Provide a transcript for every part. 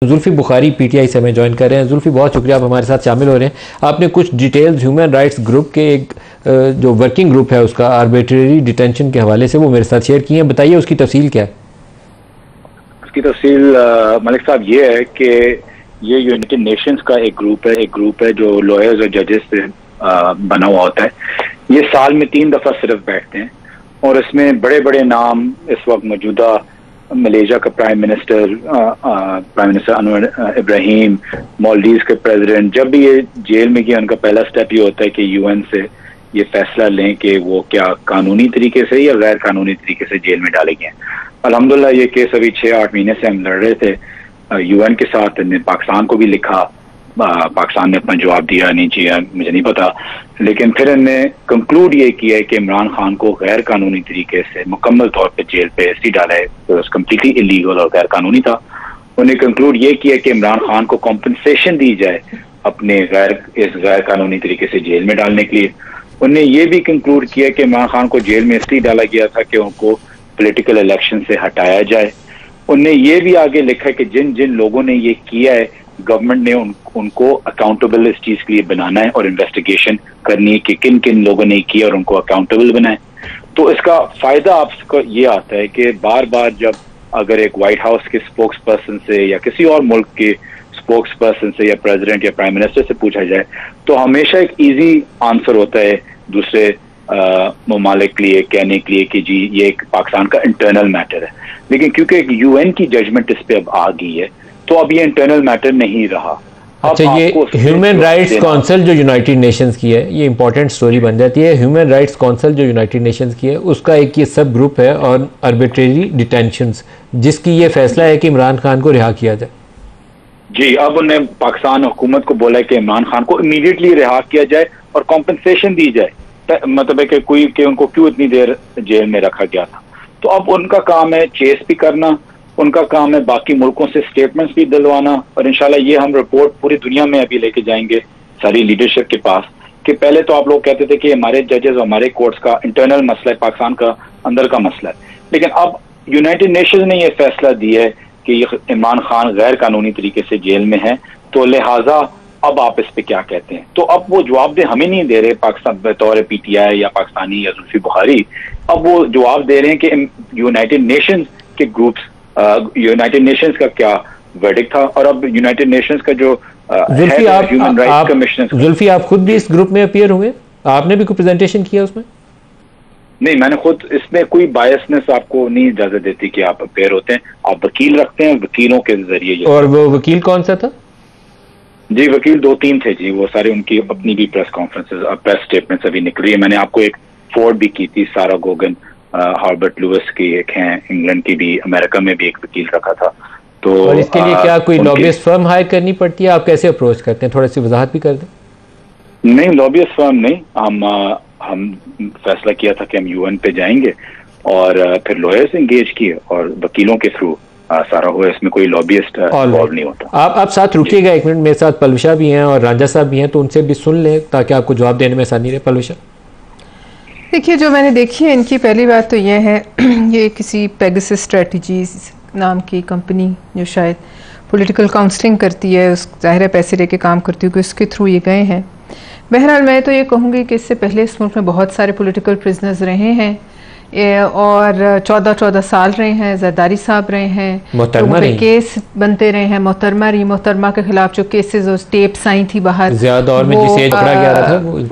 Zulfi Bukhari PTI से हमें join कर रहे हैं। जुल्फी, बहुत शुक्रिया आप हमारे साथ शामिल हो रहे हैं। आपने कुछ डिटेल्स ह्यूमन राइट्स ग्रुप के एक जो वर्किंग ग्रुप है उसका आर्बिट्रेरी डिटेंशन के हवाले से वो मेरे साथ शेयर किए हैं। बताइए उसकी तफसील क्या है? उसकी तफसील मलिक साहब ये है कि ये यूनाइटेड नेशंस का एक ग्रुप है जो लॉयर्स और जजेस से बना हुआ होता है। ये साल में 3 दफा सिर्फ बैठते हैं और इसमें बड़े बड़े नाम इस वक्त मौजूदा मलेशिया का प्राइम मिनिस्टर अनवर इब्राहिम, मालदीव्स के प्रेसिडेंट, जब भी ये जेल में गया उनका पहला स्टेप ये होता है कि यूएन से ये फैसला लें कि वो क्या कानूनी तरीके से या गैर कानूनी तरीके से जेल में डाले गए। अल्हम्दुलिल्लाह ये केस अभी 6-8 महीने से हम लड़ रहे थे यूएन के साथ। ने पाकिस्तान को भी लिखा, पाकिस्तान ने अपना जवाब दिया नहीं चाहिए, मुझे नहीं पता, लेकिन फिर इन्होंने कंक्लूड ये किया है कि इमरान खान को गैर कानूनी तरीके से मुकम्मल तौर पे जेल पे इसलिए डाला है तो कम्प्लीटली इलीगल और गैर कानूनी था। उन्हें कंक्लूड ये किया कि इमरान खान को कॉम्पनसेशन दी जाए अपने इस गैर कानूनी तरीके से जेल में डालने के लिए। उन्हें ये भी कंक्लूड किया कि इमरान खान को जेल में इसलिए डाला गया था कि उनको पोलिटिकल इलेक्शन से हटाया जाए। उन्हें ये भी आगे लिखा कि जिन जिन लोगों ने ये किया है गवर्नमेंट ने उनको अकाउंटेबल इस चीज के लिए बनाना है और इन्वेस्टिगेशन करनी है कि किन किन लोगों ने किया और उनको अकाउंटेबल बनाए। तो इसका फायदा आपको ये आता है कि बार बार जब अगर एक व्हाइट हाउस के स्पोक्स पर्सन से या किसी और मुल्क के स्पोक्स पर्सन से या प्रेसिडेंट या प्राइम मिनिस्टर से पूछा जाए तो हमेशा एक इजी आंसर होता है दूसरे ममालिक के लिए कहने के लिए कि जी ये एक पाकिस्तान का इंटरनल मैटर है। लेकिन क्योंकि एक यूएन की जजमेंट इस पे अब आ गई है तो अब ये इंटरनल मैटर नहीं रहा। अच्छा, ये ह्यूमन राइट्स काउंसिल जो यूनाइटेड नेशंस की है, ये इंपॉर्टेंट स्टोरी बन जाती है। ह्यूमन राइट्स काउंसिल जो यूनाइटेड नेशंस की है उसका एक ये सब ग्रुप है और आर्बिट्रेरी डिटेंशंस, जिसकी ये फैसला है कि इमरान खान को रिहा किया जाए। जी, अब उन्हें पाकिस्तान हुकूमत को बोला है कि इमरान खान को इमीडिएटली रिहा किया जाए और कॉम्पनसेशन दी जाए। मतलब है कि उनको क्यों इतनी देर जेल में रखा गया था। तो अब उनका काम है चेस भी करना, उनका काम है बाकी मुल्कों से स्टेटमेंट्स भी दिलवाना और इंशाल्लाह ये हम रिपोर्ट पूरी दुनिया में अभी लेके जाएंगे सारी लीडरशिप के पास कि पहले तो आप लोग कहते थे कि हमारे जजेस और हमारे कोर्ट्स का इंटरनल मसला है, पाकिस्तान का अंदर का मसला है, लेकिन अब यूनाइटेड नेशंस ने यह फैसला दिया है कि इमरान खान गैर कानूनी तरीके से जेल में है, तो लिहाजा अब आप इस पे क्या कहते हैं। तो अब वो जवाब दे हमें नहीं दे रहे पाकिस्तान बतौर पीटीआई या पाकिस्तानी या जुल्फी बुखारी, अब वो जवाब दे रहे हैं कि यूनाइटेड नेशंस के ग्रुप्स, यूनाइटेड नेशंस का क्या वर्डिक्ट था और अब यूनाइटेड नेशंस का जो ह्यूमन राइट्स कमिश्नर। जुल्फी, आप खुद भी इस ग्रुप में अपीयर हुए, आपने भी कोई प्रेजेंटेशन किया उसमें? नहीं, मैंने खुद, इसमें कोई बायसनेस आपको नहीं इजाजत देती कि आप अपीयर होते हैं, आप वकील रखते हैं, वकीलों के जरिए। और वो वकील कौन सा था? जी, वकील 2-3 थे जी, वो सारे उनकी अपनी भी प्रेस कॉन्फ्रेंसेस प्रेस स्टेटमेंट्स अभी निकली है। मैंने आपको एक फोर्ड भी की थी, सारा गोगन, हार्बर्ट लुइस की एक हैं, इंग्लैंड की भी, अमेरिका में भी एक वकील रखा था। तो और इसके लिए क्या कोई लॉबियस्ट फर्म हायर करनी पड़ती है? आप कैसे अप्रोच करते हैं, थोड़ी सी वजाहत भी कर दें। नहीं, लॉबियस्ट फर्म नहीं, हम फैसला किया था कि हम यूएन पे जाएंगे और फिर लॉयर्स एंगेज किए और वकीलों के थ्रू सारा हुआ, इसमें कोई लॉबियस्ट इन्वॉल्व नहीं होता। आप साथ रुकिएगा एक मिनट, मेरे साथ पलविशा भी हैं और रांझा साहब भी हैं, तो उनसे भी सुन लें ताकि आपको जवाब देने में आसानी रहे। पलविशा, देखिए, जो मैंने देखी है इनकी पहली बात तो यह है ये किसी पेगासस स्ट्रेटजीज नाम की कंपनी जो शायद पॉलिटिकल काउंसलिंग करती है, उस ज़ाहिर है पैसे लेके काम करती है कि उसके थ्रू ये गए हैं। बहरहाल मैं तो ये कहूँगी कि इससे पहले इस मुल्क में बहुत सारे पॉलिटिकल प्रिजनर्स रहे हैं और 14-14 साल रहे हैं, जरदारी साहब रहे हैं, लोगों पे केस बनते रहे हैं। मोहतरमा के खिलाफ जो केसेस और टेप्स आई थी बाहर,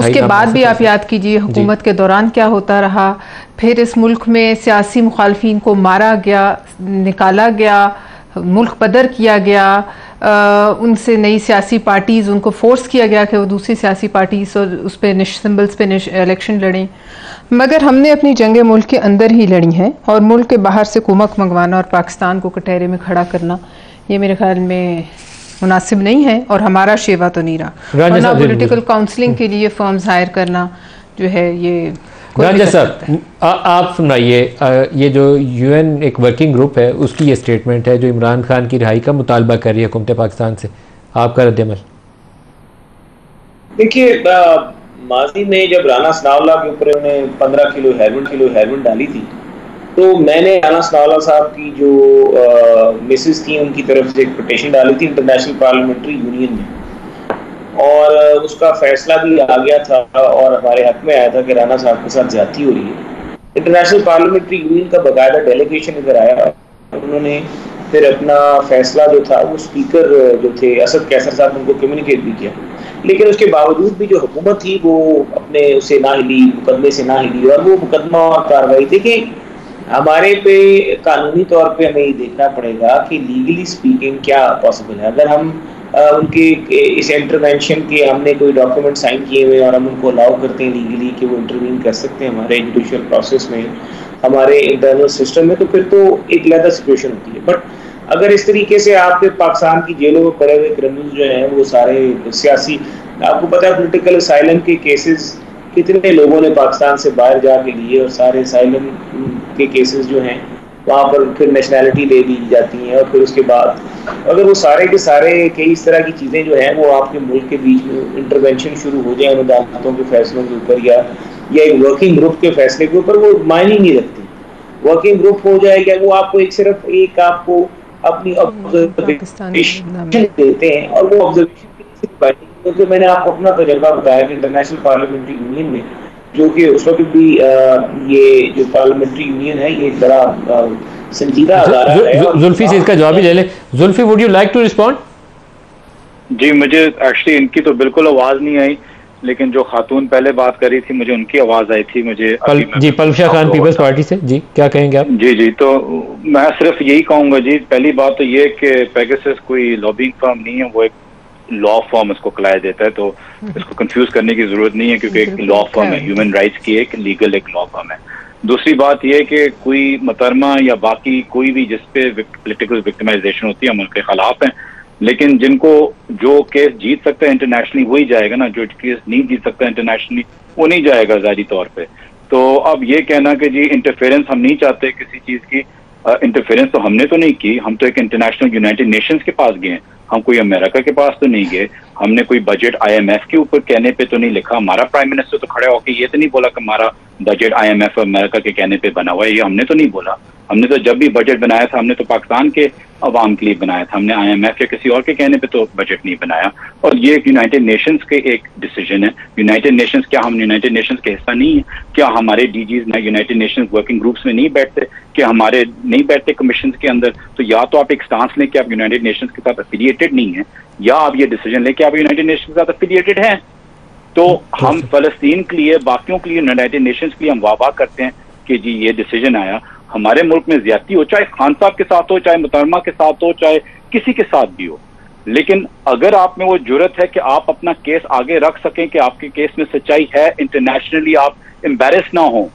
उसके बाद भी आप याद कीजिए हुकूमत के दौरान क्या होता रहा। फिर इस मुल्क में सियासी मुखालफिन को मारा गया, निकाला गया, मुल्क बदर किया गया, उनसे नई सियासी पार्टीज़, उनको फोर्स किया गया कि वो दूसरी सियासी पार्टीज़ और उस पर सिंबल्स पे इलेक्शन लड़ें। मगर हमने अपनी जंगें मुल्क के अंदर ही लड़ी हैं और मुल्क के बाहर से कुमक मंगवाना और पाकिस्तान को कटहरे में खड़ा करना ये मेरे ख्याल में मुनासिब नहीं है और हमारा शेवा तो नहीं रहा। और ना पॉलिटिकल काउंसलिंग के लिए फर्म्स हायर करना जो है ये। रांझा साहब, आप सुनाइए, ये जो यूएन एक वर्किंग ग्रुप है उसकी ये स्टेटमेंट है जो इमरान खान की रिहाई का मुतालबा कर रही है हुकूमत पाकिस्तान से, आपका रद्द-ए-अमल? देखिए, माजी में जब राना सनाउल्लाह के ऊपर उन्हें 15 किलो हेरोइन डाली थी तो मैंने राना सनाउल्लाह साहब की जो मिसेस थी उनकी तरफ से एक पिटीशन डाली थी इंटरनेशनल पार्लियामेंट्री यूनियन में, और उसका फैसला भी आ गया था और हमारे हक में आया था कि राना साहब के साथ ज्यादती हो रही है। इंटरनेशनल पार्लियामेंट्री यूनियन का बाकायदा डेलीगेशन इधर आया, उन्होंने फिर अपना फैसला जो था वो स्पीकर जो थे असद कैसर साहब उनको कम्युनिकेट भी किया, लेकिन उसके बावजूद भी जो हुकूमत थी वो अपने उसे ना हिली, मुकदमे से ना हिली, और वो मुकदमा और कार्रवाई देखिए हमारे पे कानूनी तौर पे हमें ये देखना पड़ेगा कि लीगली स्पीकिंग क्या पॉसिबल है। अगर हम उनके इस इंटरवेंशन के हमने कोई डॉक्यूमेंट साइन किए हुए और हम उनको अलाउ करते हैं लीगली कि वो इंटरवीन कर सकते हैं हमारे जुडिशियल प्रोसेस में, हमारे इंटरनल सिस्टम में, तो फिर तो एक अलग सिचुएशन होती है। बट अगर इस तरीके से आपके पाकिस्तान की जेलों में पड़े हुए क्रिमिनल जो हैं वो सारे सियासी, आपको पता है पोलिटिकल असाइलम के केसेस कितने लोगों ने पाकिस्तान से बाहर जाके लिए, और सारे असाइलम के केसेस जो हैं वहाँ पर फिर नेशनैलिटी ले दी जाती हैं, और फिर उसके बाद अगर वो सारे के सारे कई इस तरह की चीज़ें जो हैं वो आपके मुल्क के बीच में इंटरवेंशन शुरू हो जाए उन अदालतों के फैसलों के ऊपर या एक वर्किंग ग्रुप के फैसले के ऊपर, वो मायने नहीं रखती। वर्किंग ग्रुप हो जाएगा वो आपको एक सिर्फ एक आपको अपनी ऑब्जर्वेशन देते हैं, और वो ऑब्जर्वेशन क्योंकि मैंने आपको अपना तजर्बा बताया कि इंटरनेशनल पार्लियामेंट्री यूनियन में जो कि उस वक्त भी ये जो पार्लियामेंट्री यूनियन है ये बड़ा संजीदा अदारा है। जुल्फी से इसका जवाब ही ले ले। Zulfi, would you like to respond? जी, मुझे एक्चुअली इनकी तो बिल्कुल आवाज नहीं आई, लेकिन जो खातून पहले बात करी थी मुझे उनकी आवाज आई थी। मुझे जी, पल्शा खान पीपल्स पार्टी से, जी क्या कहेंगे आप? जी, तो मैं सिर्फ यही कहूंगा जी, पहली बात तो ये कि पेगासस कोई लॉबिंग फर्म नहीं है, वो एक लॉ फॉर्म इसको कराया देता है, तो इसको कंफ्यूज करने की जरूरत नहीं है क्योंकि एक लॉ फॉर्म है, ह्यूमन राइट्स की एक लीगल एक लॉ फॉर्म है। दूसरी बात यह कि कोई मुकदमा या बाकी कोई भी जिसपे पोलिटिकल विक्टिमाइजेशन होती है हम उनके खिलाफ हैं, लेकिन जिनको जो केस जीत सकता है इंटरनेशनली वही जाएगा ना, जो केस नहीं जीत सकता इंटरनेशनली वो नहीं जाएगा ज़ाहिरी तौर पे। तो अब ये कहना कि जी इंटरफेरेंस हम नहीं चाहते किसी चीज़ की, इंटरफेरेंस तो हमने तो नहीं की, हम तो एक इंटरनेशनल यूनाइटेड नेशंस के पास गए, हम कोई अमेरिका के पास तो नहीं गए, हमने कोई बजट IMF के ऊपर कहने पे तो नहीं लिखा, हमारा प्राइम मिनिस्टर तो खड़े होकर ये तो नहीं बोला कि हमारा बजट IMF अमेरिका के कहने पे बना हुआ है, ये हमने तो नहीं बोला। हमने तो जब भी बजट बनाया था हमने तो पाकिस्तान के अवाम के लिए बनाया था, हमने IMF या किसी और के कहने पे तो बजट नहीं बनाया। और ये यूनाइटेड नेशंस के एक डिसीजन है। यूनाइटेड नेशंस, क्या हम यूनाइटेड नेशंस के हिस्सा नहीं है? क्या हमारे DGs United Nations working groups में नहीं बैठते? क्या हमारे नहीं बैठते कमीशन के अंदर? तो या तो आप एक स्टांस लें कि आप यूनाइटेड नेशंस के साथ एफिलिएटेड नहीं है, या आप ये डिसीजन लें कि आप यूनाइटेड नेशंस के साथ एफिलिएटेड हैं। तो हम फलस्तीन के लिए, बाकियों के लिए, यूनाइटेड नेशंस के लिए हम वाह करते हैं कि जी ये डिसीजन आया। हमारे मुल्क में ज्यादती हो, चाहे खान साहब के साथ हो, चाहे मुहतरमा के साथ हो, चाहे किसी के साथ भी हो, लेकिन अगर आप में वो जुर्रत है कि आप अपना केस आगे रख सकें कि आपके केस में सच्चाई है, इंटरनेशनली आप एम्बेरस ना हो,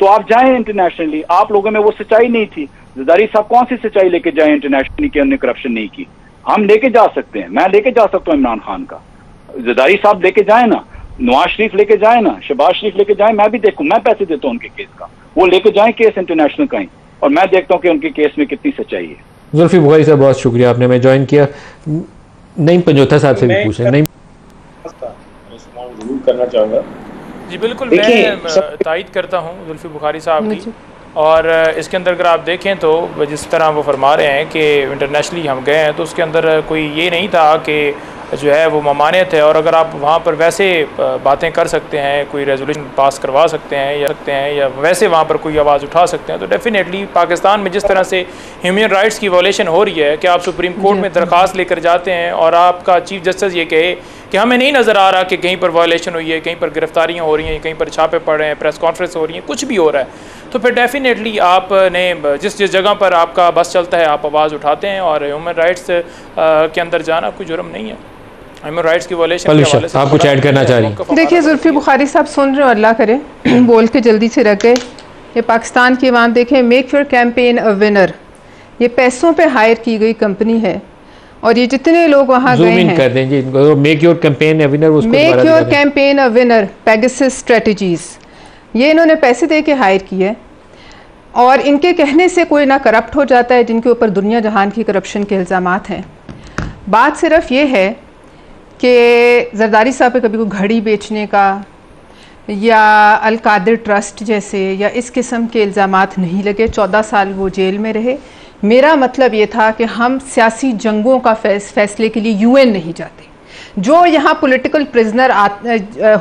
तो आप जाएं इंटरनेशनली। आप लोगों में वो सच्चाई नहीं थी। जरदारी साहब कौन सी सच्चाई लेके जाए इंटरनेशनली कि हमने करप्शन नहीं की? हम लेके जा सकते हैं, मैं लेके जा सकता हूँ इमरान खान का, जरदारी साहब लेके जाए ना, नवाज शरीफ लेके जाए ना, शहबाज शरीफ लेके जाए, मैं भी देखूं, मैं पैसे देता हूं उनके केस का, वो लेके जाए केस इंटरनेशनल का ही, और मैं देखता हूं कि उनके केस में कितनी सच्चाई है। जुल्फी बुखारी साहब बहुत शुक्रिया, आपने मैं ज्वाइन किया। नहीं पंजोथा साहब से भी पूछ रहे, नहीं जरूर करना चाहूँगा। जी बिल्कुल, मैं तायद करता हूँ जुल्फी बुखारी साहब की, और इसके अंदर अगर आप देखें तो जिस तरह वो फरमा रहे हैं कि इंटरनेशनली हम गए हैं, तो उसके अंदर कोई ये नहीं था कि जो है वो ममानियत है, और अगर आप वहाँ पर वैसे बातें कर सकते हैं, कोई रेजोल्यूशन पास करवा सकते हैं या वैसे वहाँ पर कोई आवाज़ उठा सकते हैं, तो डेफिनेटली पाकिस्तान में जिस तरह से ह्यूमन राइट्स की वायलेशन हो रही है कि आप सुप्रीम कोर्ट में दरख्वास्त लेकर जाते हैं और आपका चीफ जस्टिस ये कहे कि हमें नहीं नज़र आ रहा कि कहीं पर वायलेशन हुई है, कहीं पर गिरफ्तारियाँ हो रही हैं, कहीं पर छापे पड़ रहे हैं, प्रेस कॉन्फ्रेंस हो रही हैं, कुछ भी हो रहा है, तो फिर डेफिनेटली आपने जिस जगह पर आपका बस चलता है आप आवाज़ उठाते हैं, और ह्यूमन राइट्स के अंदर जाना कोई जुर्म नहीं है। ह्यूमन राइट्स की वायलेशन आप कुछ ऐड करना चाह रही हैं? देखिए जुल्फी बुखारी साहब, सुन रहे हो, अल्लाह करे बोल के जल्दी से रख गए। ये पाकिस्तान की आवाम देखें, make your campaign a winner, ये पैसों पे हायर की गई कंपनी है, और ये जितने लोग वहाँ गए हैं, कर दें जी, make your campaign a winner, make your campaign a winner, Pegasus strategies, ये इन्होंने पैसे दे के हायर किया है, और इनके कहने से कोई ना करप्ट हो जाता है जिनके ऊपर दुनिया जहान की करप्शन के इल्ज़ामात हैं। बात सिर्फ ये है कि जरदारी साहब पे कभी कोई घड़ी बेचने का, या अल कादिर ट्रस्ट जैसे या इस किस्म के इल्ज़ामात नहीं लगे। 14 साल वो जेल में रहे। मेरा मतलब ये था कि हम सियासी जंगों का फैसले के लिए यूएन नहीं जाते। जो यहाँ पॉलिटिकल प्रिजनर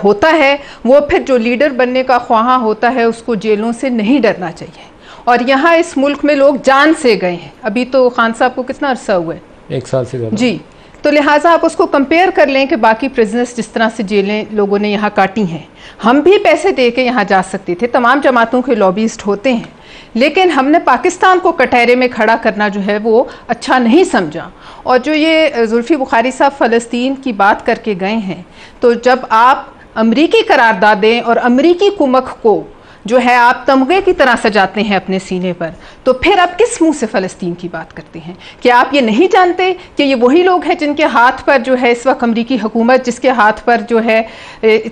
होता है वो फिर जो लीडर बनने का ख्वाहा होता है उसको जेलों से नहीं डरना चाहिए। और यहाँ इस मुल्क में लोग जान से गए हैं। अभी तो खान साहब को कितना अरसा हुआ है? 1 साल से ज़्यादा। जी, तो लिहाजा आप उसको कंपेयर कर लें कि बाकी प्रिजनर्स जिस तरह से जेलें लोगों ने यहाँ काटी हैं। हम भी पैसे दे के यहाँ जा सकते थे, तमाम जमातों के लॉबिस्ट होते हैं, लेकिन हमने पाकिस्तान को कटहरे में खड़ा करना जो है वो अच्छा नहीं समझा। और जो ये जुल्फी बुखारी साहब फ़लस्तीन की बात करके गए हैं, तो जब आप अमरीकी करारदादें और अमरीकी कुमक को जो है आप तमगे की तरह सजाते हैं अपने सीने पर, तो फिर आप किस मुंह से फ़लस्तीन की बात करते हैं? क्या आप ये नहीं जानते कि ये वही लोग हैं जिनके हाथ पर जो है इस वक्त अमरीकी हुकूमत, जिसके हाथ पर जो है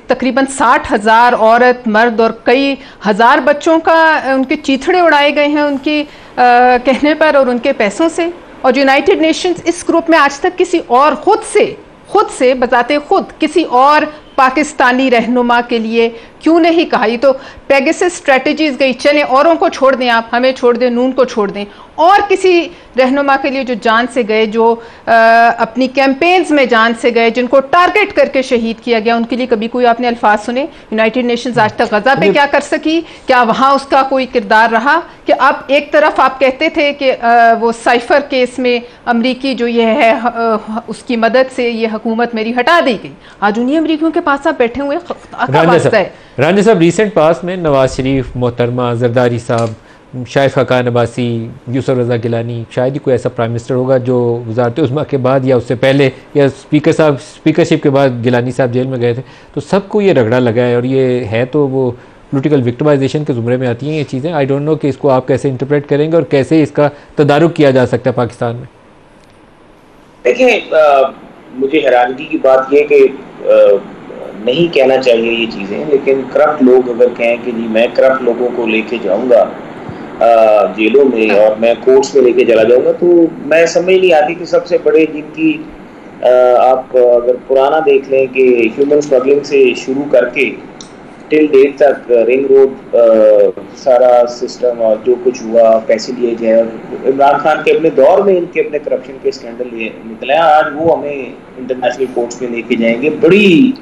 तकरीबन 60,000 औरत मर्द और कई हज़ार बच्चों का उनके चीथड़े उड़ाए गए हैं उनकी कहने पर और उनके पैसों से। और यूनाइटेड नेशंस इस ग्रुप में आज तक किसी और खुद से बजाते खुद किसी और पाकिस्तानी रहनुमा के लिए क्यों नहीं कहा? ये तो पेगासस स्ट्रेटजीज गई, चले औरों को छोड़ दें, आप हमें छोड़ दें, नून को छोड़ दें, और किसी रहनुमा के लिए जो जान से गए, जो अपनी कैंपेन्स में जान से गए, जिनको टारगेट करके शहीद किया गया, उनके लिए कभी कोई आपने अल्फाज सुने? यूनाइटेड नेशंस आज तक गजा पे क्या कर सकी? क्या वहाँ उसका कोई किरदार रहा? कि अब एक तरफ आप कहते थे कि वो साइफर केस में अमरीकी जो ये है उसकी मदद से ये हुकूमत मेरी हटा दी गई। आज उन्हीं अमरीकियों के पास आप बैठे हुए रांझा साहब, रिसेंट पास में नवाज शरीफ, मोहतरमा जरदारी साहब, शायद ख़ाकान अब्बासी, यूसुफ रज़ा गिलानी, शायद ही कोई ऐसा प्राइम मिनिस्टर होगा जो वज़ारत उज़्मा के बाद या उससे पहले या स्पीकरशिप के बाद गिलानी साहब जेल में गए थे, तो सबको ये रगड़ा लगा है। और ये है तो वो पॉलिटिकल विक्टिमाइजेशन के ज़ुमरे में आती हैं ये चीज़ें। आई डोंट नो कि इसको आप कैसे इंटरप्रेट करेंगे और कैसे इसका तदारुक किया जा सकता है पाकिस्तान में। देखिए, मुझे हैरानगी की बात यह कि नहीं कहना चाहिए ये चीज़ें, लेकिन करप्ट लोग अगर कहें कि जी मैं करप्ट लोगों को लेके जाऊंगा जेलों में और मैं कोर्ट्स में लेके चला जाऊंगा, तो मैं समझ नहीं आती कि सबसे बड़े जिनकी आप अगर पुराना देख लें कि ह्यूमन स्मगलिंग से शुरू करके टिल डेट तक रिंग रोड सारा सिस्टम और जो कुछ हुआ, पैसे लिए गए, इमरान खान के अपने दौर में इनके अपने करप्शन के स्कैंडल निकले, आज वो हमें इंटरनेशनल कोर्ट्स में लेके जाएंगे। बड़ी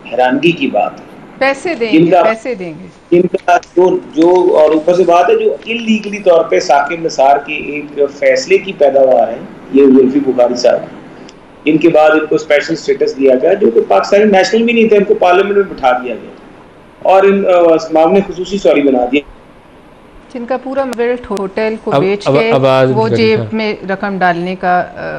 हैरानगी की बात है। पैसे देंगे इनका जो और ऊपर से बात है जो इलीगली तौर पे साकिब निसार के एक फैसले की पैदावार है ये जुल्फी बुखारी साहब, इनके बाद इनको स्पेशल स्टेटस दिया गया जो कि पाकिस्तानी नेशनल भी नहीं थे, इनको पार्लियामेंट में बिठा दिया गया और इन मामले खुसूसी सॉरी बना दिया, जिनका पूरा वेल्थ होटल को बेच के वो जेब में रकम डालने का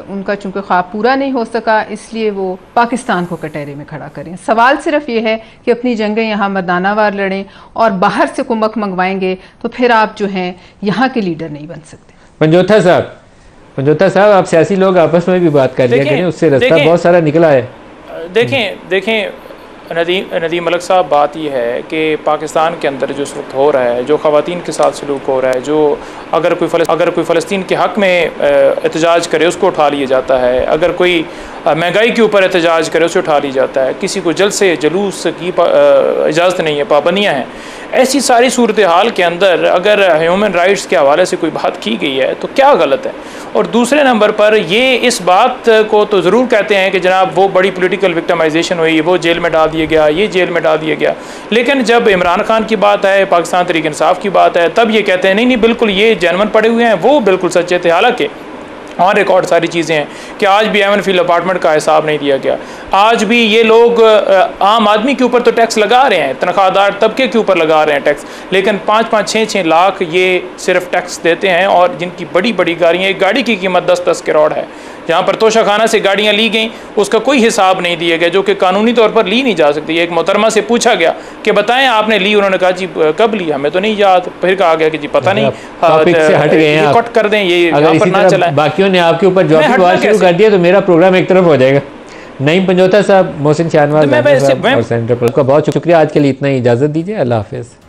उनका चूंकि ख्वाब पूरा नहीं हो सका, इसलिए वो पाकिस्तान को कटहरे में खड़ा करें। सवाल सिर्फ ये है कि अपनी जंगें यहाँ मर्दानावार लड़ें और बाहर से कुमक मंगवाएंगे तो फिर आप जो हैं यहाँ के लीडर नहीं बन सकते। पंजोथा साहब, आप सियासी लोग आपस में भी बात कर लिया करें, उससे रास्ता बहुत सारा निकला है। देखें नदीम मलिक साहब, बात यह है कि पाकिस्तान के अंदर जो इस वक्त हो रहा है, जो ख़वातीन के साथ सलूक हो रहा है, जो अगर कोई फ़लस्तीन के हक़ में एहतजाज करे उसको उठा लिया जाता है, अगर कोई महंगाई के ऊपर एहतजाज करे उसे उठा लिया जाता है, किसी को जलसे जुलूस की इजाज़त नहीं है, पाबंदियाँ हैं। ऐसी सारी सूरत हाल के अंदर अगर ह्यूमन राइट्स के हवाले से कोई बात की गई है तो क्या गलत है? और दूसरे नंबर पर ये इस बात को तो ज़रूर कहते हैं कि जनाब वो बड़ी पॉलिटिकल विक्टिमाइजेशन हुई, वो जेल में डाल दिया गया, ये जेल में डाल दिया गया, लेकिन जब इमरान खान की बात है, पाकिस्तान तहरीक इंसाफ की बात है, तब ये कहते हैं नहीं बिल्कुल ये जेन्युइन पड़े हुए हैं, वो बिल्कुल सच्चे थे। हालांकि और रिकॉर्ड सारी चीज़ें हैं कि आज भी एवन फील्ड अपार्टमेंट का हिसाब नहीं दिया गया, आज भी ये लोग आम आदमी के ऊपर तो टैक्स लगा रहे हैं, तनख्वाहदार तबके के ऊपर लगा रहे हैं टैक्स, लेकिन 5-5, 6-6 लाख ये सिर्फ टैक्स देते हैं। और जिनकी बड़ी बड़ी गाड़ियाँ, एक गाड़ी की कीमत 10-10 करोड़ है, जहाँ पर तोशाखाना से गाड़ियाँ ली गई उसका कोई हिसाब नहीं दिया गया, जो कि कानूनी तौर पर ली नहीं जा सकती। एक मोहतरमा से पूछा गया कि बताएं आपने ली, उन्होंने कहा जी कब ली, हमें तो नहीं याद। फिर कहा गया कि जी पता नहीं, कट कर दें, ये यहाँ पर ना चलाएं। बाकियों ने आपके ऊपर जॉब शुरू कर दिया तो मेरा प्रोग्राम एक तरफ हो जाएगा। नईम पंजोथा साहब, मोहसिन शाहनवाज और सेंटर पर, आपका बहुत शुक्रिया। आज के लिए इतना ही, इजाज़त दीजिए, अल्लाह हाफिज़।